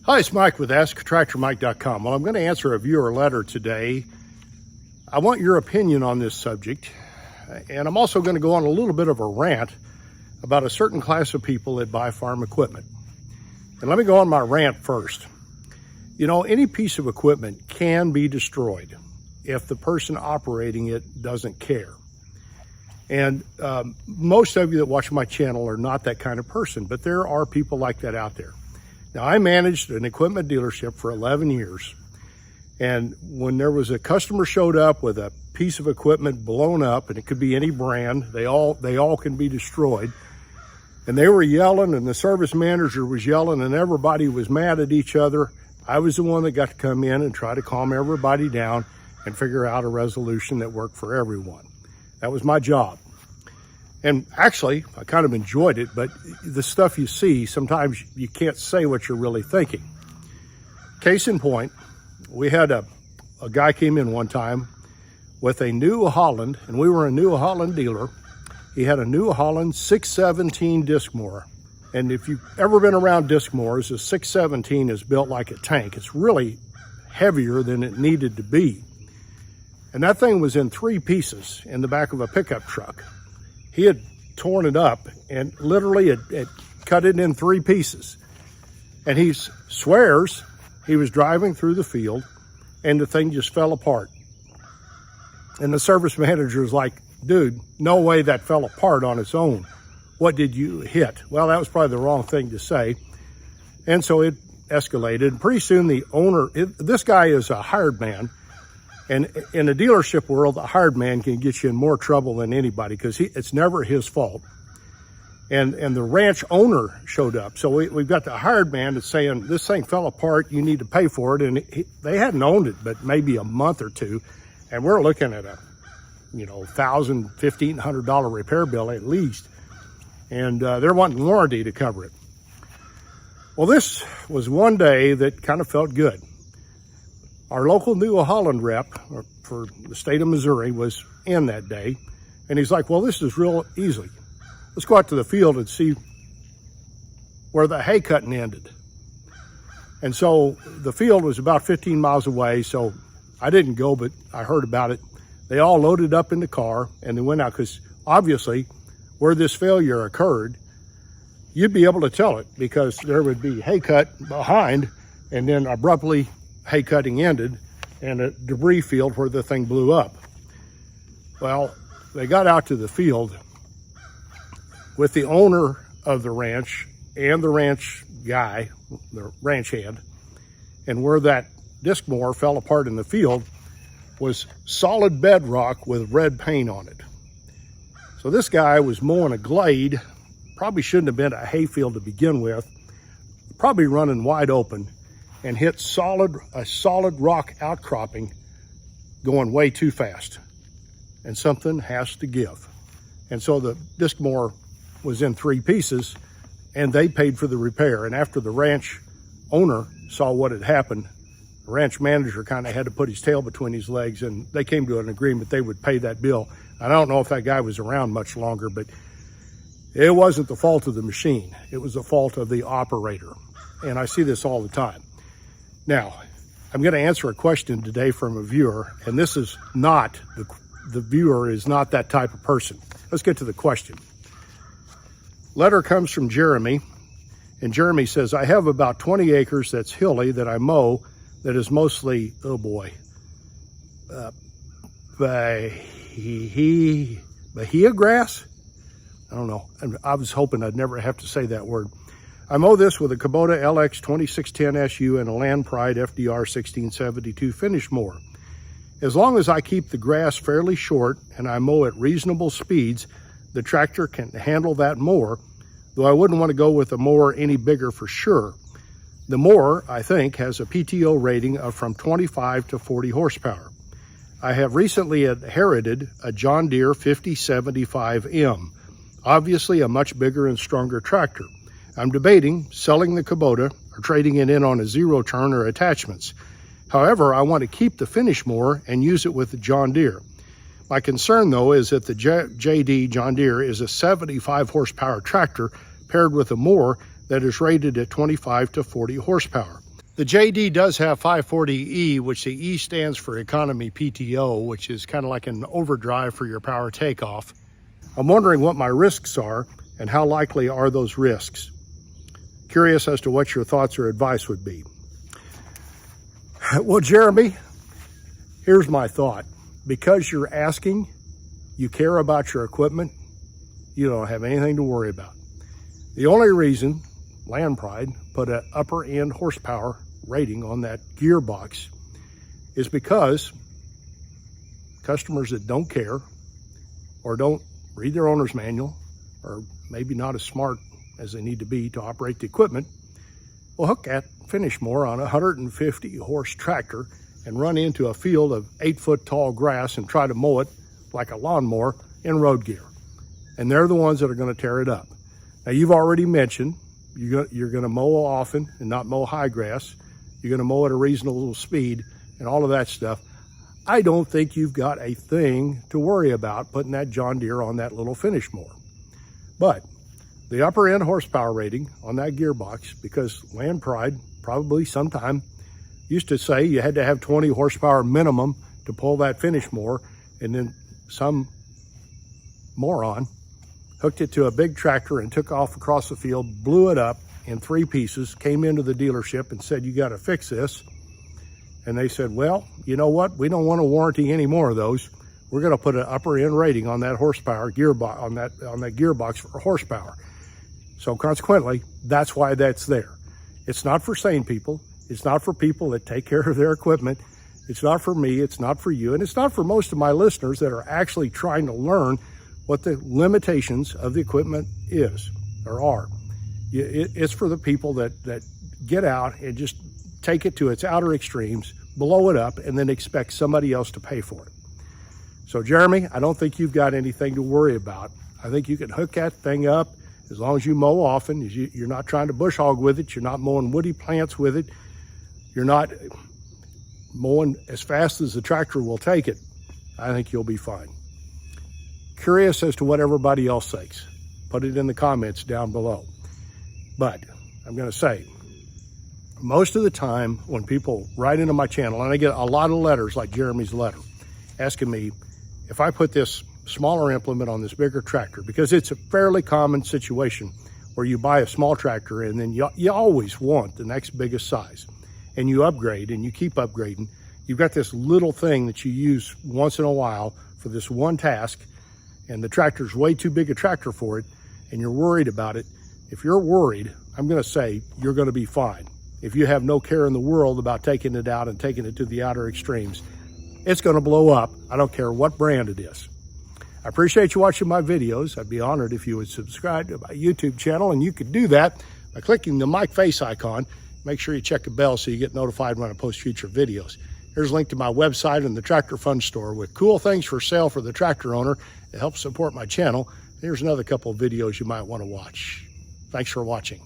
Hi, it's Mike with AskTractorMike.com. Well, I'm going to answer a viewer letter today. I want your opinion on this subject, and I'm also going to go on a little bit of a rant about a certain class of people that buy farm equipment. And let me go on my rant first. You know, any piece of equipment can be destroyed if the person operating it doesn't care. And most of you that watch my channel are not that kind of person, but there are people like that out there. Now, I managed an equipment dealership for 11 years, and when there was a customer showed up with a piece of equipment blown up, and it could be any brand, they all can be destroyed, and they were yelling, and the service manager was yelling, and everybody was mad at each other. I was the one that got to come in and try to calm everybody down and figure out a resolution that worked for everyone. That was my job. And actually, I kind of enjoyed it, but the stuff you see, sometimes you can't say what you're really thinking. Case in point, we had a guy came in one time with a New Holland, and we were a New Holland dealer. He had a New Holland 617 disc mower. And if you've ever been around disc mowers, a 617 is built like a tank. It's really heavier than it needed to be. And that thing was in 3 pieces in the back of a pickup truck. He had torn it up and literally it cut it in 3 pieces. And he swears he was driving through the field and the thing just fell apart. And the service manager is like, dude, no way that fell apart on its own. What did you hit? Well, that was probably the wrong thing to say. And so it escalated. And pretty soon the owner, this guy is a hired man. And in the dealership world, a hired man can get you in more trouble than anybody because it's never his fault. And the ranch owner showed up. So we've got the hired man that's saying, this thing fell apart, you need to pay for it. And they hadn't owned it, but maybe a month or two. And we're looking at a, $1,000, $1,500 repair bill at least. And they're wanting warranty to cover it. Well, this was one day that kind of felt good. Our local New Holland rep for the state of Missouri was in that day. And he's like, well, this is real easy. Let's go out to the field and see where the hay cutting ended. And so the field was about 15 miles away. So I didn't go, but I heard about it. They all loaded up in the car and they went out because obviously where this failure occurred, you'd be able to tell it because there would be hay cut behind and then abruptly hay cutting ended and a debris field where the thing blew up. Well, they got out to the field with the owner of the ranch and the ranch guy, the ranch hand, and where that disc mower fell apart in the field was solid bedrock with red paint on it. So this guy was mowing a glade, probably shouldn't have been a hay field to begin with, probably running wide open, and hit a solid rock outcropping going way too fast. And something has to give. And so the disc mower was in 3 pieces and they paid for the repair. And after the ranch owner saw what had happened, the ranch manager kind of had to put his tail between his legs and they came to an agreement they would pay that bill. I don't know if that guy was around much longer, but it wasn't the fault of the machine. It was the fault of the operator. And I see this all the time. Now, I'm going to answer a question today from a viewer, and this is not, the viewer is not that type of person. Let's get to the question. Letter comes from Jeremy, and Jeremy says, I have about 20 acres that's hilly that I mow that is mostly, oh boy, Bahia grass? I don't know. I was hoping I'd never have to say that word. I mow this with a Kubota LX2610SU and a Land Pride FDR1672 finish mower. As long as I keep the grass fairly short and I mow at reasonable speeds, the tractor can handle that mower, though I wouldn't want to go with a mower any bigger for sure. The mower, I think, has a PTO rating of from 25 to 40 horsepower. I have recently inherited a John Deere 5075M, obviously a much bigger and stronger tractor. I'm debating selling the Kubota or trading it in on a zero turn or attachments. However, I want to keep the finish mower and use it with the John Deere. My concern, though, is that the JD John Deere is a 75 horsepower tractor paired with a mower that is rated at 25 to 40 horsepower. The JD does have 540E, which the E stands for Economy PTO, which is kind of like an overdrive for your power takeoff. I'm wondering what my risks are and how likely are those risks. Curious as to what your thoughts or advice would be. Well, Jeremy, here's my thought. Because you're asking, you care about your equipment, you don't have anything to worry about. The only reason Land Pride put an upper end horsepower rating on that gearbox is because customers that don't care or don't read their owner's manual, or maybe not as smart as they need to be to operate the equipment, will hook that finish mower on a 150 horse tractor and run into a field of 8-foot tall grass and try to mow it like a lawnmower in road gear. And they're the ones that are going to tear it up. Now, you've already mentioned you're going to mow often and not mow high grass. You're going to mow at a reasonable speed and all of that stuff. I don't think you've got a thing to worry about putting that John Deere on that little finish mower. But the upper end horsepower rating on that gearbox, because Land Pride probably sometime used to say you had to have 20 horsepower minimum to pull that finish mower, and then some moron hooked it to a big tractor and took off across the field, blew it up in 3 pieces, came into the dealership and said, you got to fix this. And they said, well, you know what? We don't want to warranty any more of those. We're going to put an upper end rating on that horsepower gearbox, on that gearbox for horsepower. So consequently, that's why that's there. It's not for sane people. It's not for people that take care of their equipment. It's not for me. It's not for you. And it's not for most of my listeners that are actually trying to learn what the limitations of the equipment is or are. It's for the people that get out and just take it to its outer extremes, blow it up, and then expect somebody else to pay for it. So Jeremy, I don't think you've got anything to worry about. I think you can hook that thing up as long as you mow often. You're not trying to bush hog with it. You're not mowing woody plants with it. You're not mowing as fast as the tractor will take it. I think you'll be fine. Curious as to what everybody else thinks. Put it in the comments down below. But I'm going to say, most of the time when people write into my channel, and I get a lot of letters like Jeremy's letter, asking me if I put this smaller implement on this bigger tractor, because it's a fairly common situation where you buy a small tractor and then you always want the next biggest size, and you upgrade and you keep upgrading. You've got this little thing that you use once in a while for this one task, and the tractor's way too big a tractor for it, and you're worried about it. If you're worried, I'm going to say you're going to be fine. If you have no care in the world about taking it out and taking it to the outer extremes, it's going to blow up. I don't care what brand it is. I appreciate you watching my videos. I'd be honored if you would subscribe to my YouTube channel, and you could do that by clicking the mic face icon. Make sure you check the bell so you get notified when I post future videos. Here's a link to my website and the Tractor Fund Store with cool things for sale for the tractor owner to help support my channel. Here's another couple of videos you might want to watch. Thanks for watching.